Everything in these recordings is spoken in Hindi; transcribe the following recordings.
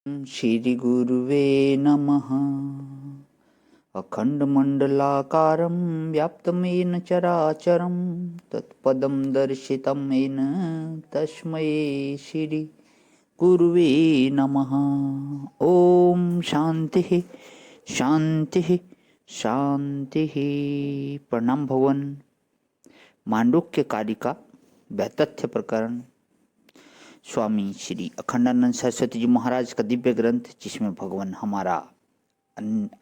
श्री गुरुवे नमः। अखण्डमण्डलाकारं व्याप्तं येन चराचरं तत्पदं दर्शितं येन तस्मै श्री गुरुवे नमः। ओम शांति शांति शांति। प्रणाम भवन। मांडुक्य कारिका वैतथ्य प्रकरण स्वामी श्री अखंडानंद सरस्वती जी महाराज का दिव्य ग्रंथ, जिसमें भगवान हमारा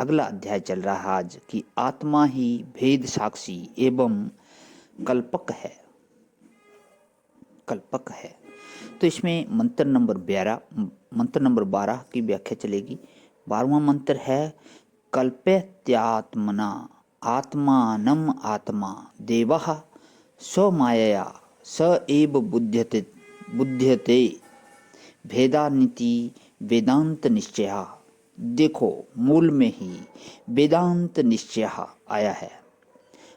अगला अध्याय चल रहा है आज कि आत्मा ही भेद साक्षी एवं कल्पक है। तो इसमें मंत्र नंबर 12 की व्याख्या चलेगी। 12वां मंत्र है कल्प्यत्यात्मना आत्मानम आत्मा देवः स्वमायया स एव बुध्यते भेदानिति वेदांत निश्चय। देखो, मूल में ही वेदांत निश्चय आया है।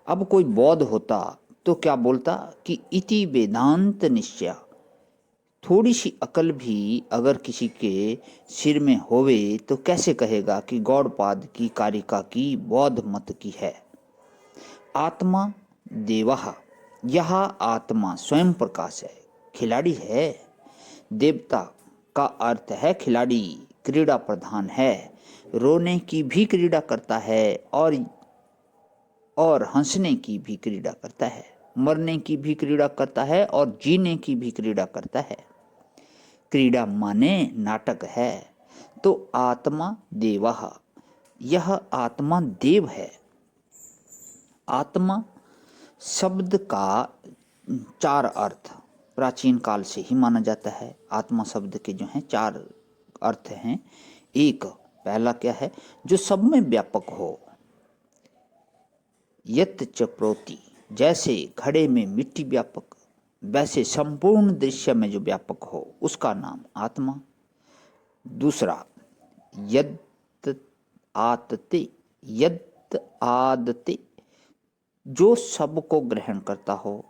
अब कोई बौद्ध होता तो क्या बोलता कि इति वेदांत निश्चय। थोड़ी सी अकल भी अगर किसी के सिर में होवे तो कैसे कहेगा कि गौड़पाद की कारिका की बौद्ध मत की है। आत्मा देवः, यह आत्मा स्वयं प्रकाश है, खिलाड़ी है। देवता का अर्थ है खिलाड़ी, क्रीड़ा प्रधान है। रोने की भी क्रीड़ा करता है और हंसने की भी क्रीड़ा करता है, मरने की भी क्रीड़ा करता है और जीने की भी क्रीड़ा करता है। क्रीड़ा माने नाटक है। तो आत्मा देवः, यह आत्मा देव है। आत्मा शब्द का 4 अर्थ प्राचीन काल से ही माना जाता है। आत्मा शब्द के जो हैं 4 अर्थ हैं। एक पहला क्या है, जो सब में व्यापक हो। यत च प्रोति, जैसे घड़े में मिट्टी व्यापक, वैसे संपूर्ण दृश्य में जो व्यापक हो उसका नाम आत्मा। दूसरा यद आदते, जो सबको ग्रहण करता हो।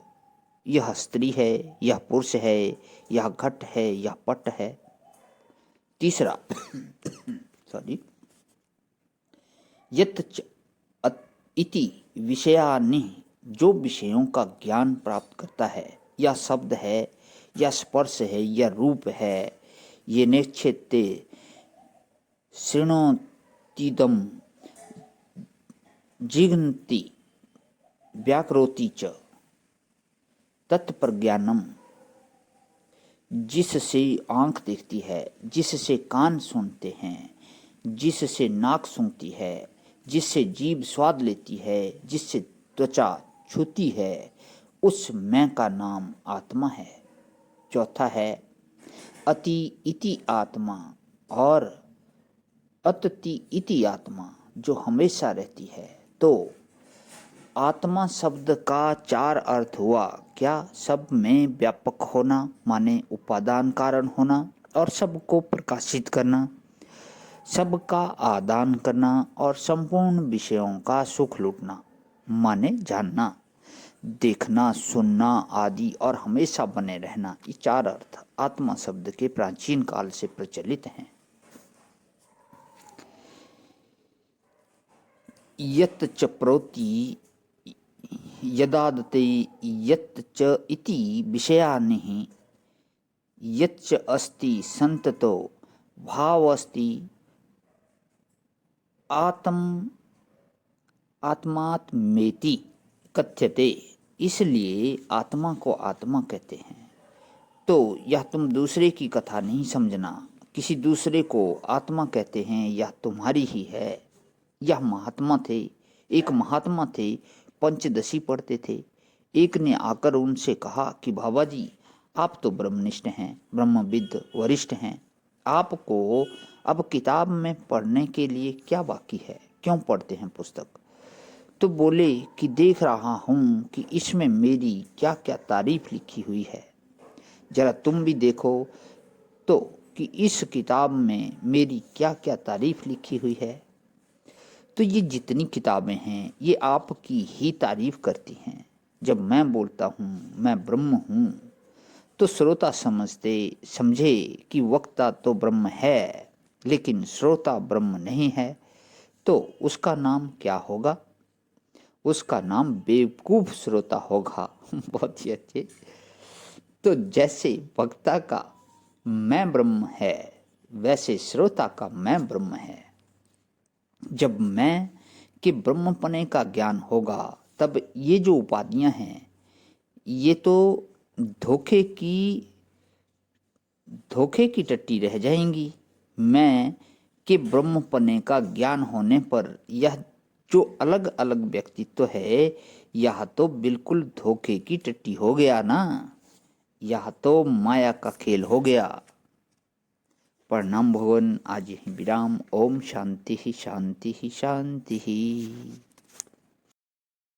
यह स्त्री है, यह पुरुष है, यह घट है, यह पट है। तीसरा यत इति विषयानि, जो विषयों का ज्ञान प्राप्त करता है। यह शब्द है, यह स्पर्श है, यह रूप है। ये नेक्षेत्ते शृणोतीदम जिघ्नति व्याकरोति च तत्प्रज्ञानम, जिससे आंख देखती है, जिससे कान सुनते हैं, जिससे नाक सूंघती है, जिससे जीभ स्वाद लेती है, जिससे त्वचा छूती है, उस मैं का नाम आत्मा है। चौथा है अति इति आत्मा और अतति इति आत्मा, जो हमेशा रहती है। तो आत्मा शब्द का 4 अर्थ हुआ। क्या? सब में व्यापक होना माने उपादान कारण होना और सबको प्रकाशित करना, सबका आदान करना और संपूर्ण विषयों का सुख लूटना माने जानना, देखना, सुनना आदि और हमेशा बने रहना। ये 4 अर्थ आत्मा शब्द के प्राचीन काल से प्रचलित हैं। यत च प्रोति यदादते यत च इति विषयानि यत च अस्ति संततो भाव अस्ति आत्मात्मेति कथ्यते। इसलिए आत्मा को आत्मा कहते हैं। तो यह तुम दूसरे की कथा नहीं समझना। किसी दूसरे को आत्मा कहते हैं, यह तुम्हारी ही है। यह महात्मा थे, एक महात्मा थे, पंचदशी पढ़ते थे। एक ने आकर उनसे कहा कि बाबा जी, आप तो ब्रह्मनिष्ठ हैं, ब्रह्मविद वरिष्ठ हैं, आपको अब किताब में पढ़ने के लिए क्या बाकी है, क्यों पढ़ते हैं पुस्तक? तो बोले कि देख रहा हूँ कि इसमें मेरी क्या क्या तारीफ लिखी हुई है, जरा तुम भी देखो तो कि इस किताब में मेरी क्या क्या तारीफ लिखी हुई है। तो ये जितनी किताबें हैं ये आपकी ही तारीफ करती हैं। जब मैं बोलता हूँ मैं ब्रह्म हूँ तो श्रोता समझे कि वक्ता तो ब्रह्म है, लेकिन श्रोता ब्रह्म नहीं है, तो उसका नाम क्या होगा? उसका नाम बेवकूफ श्रोता होगा। बहुत ही अच्छे। तो जैसे वक्ता का मैं ब्रह्म है, वैसे श्रोता का मैं ब्रह्म है। जब मैं के ब्रह्मपने का ज्ञान होगा, तब ये जो उपाधियां हैं, ये तो धोखे की धोखे की टट्टी रह जाएंगी। मैं के ब्रह्मपने का ज्ञान होने पर यह जो अलग अलग व्यक्तित्व है, यह तो बिल्कुल धोखे की टट्टी हो गया ना। यह तो माया का खेल हो गया। प्रणाम भगवान। आज ही विराम। ओम शांति ही शांति ही शांति ही।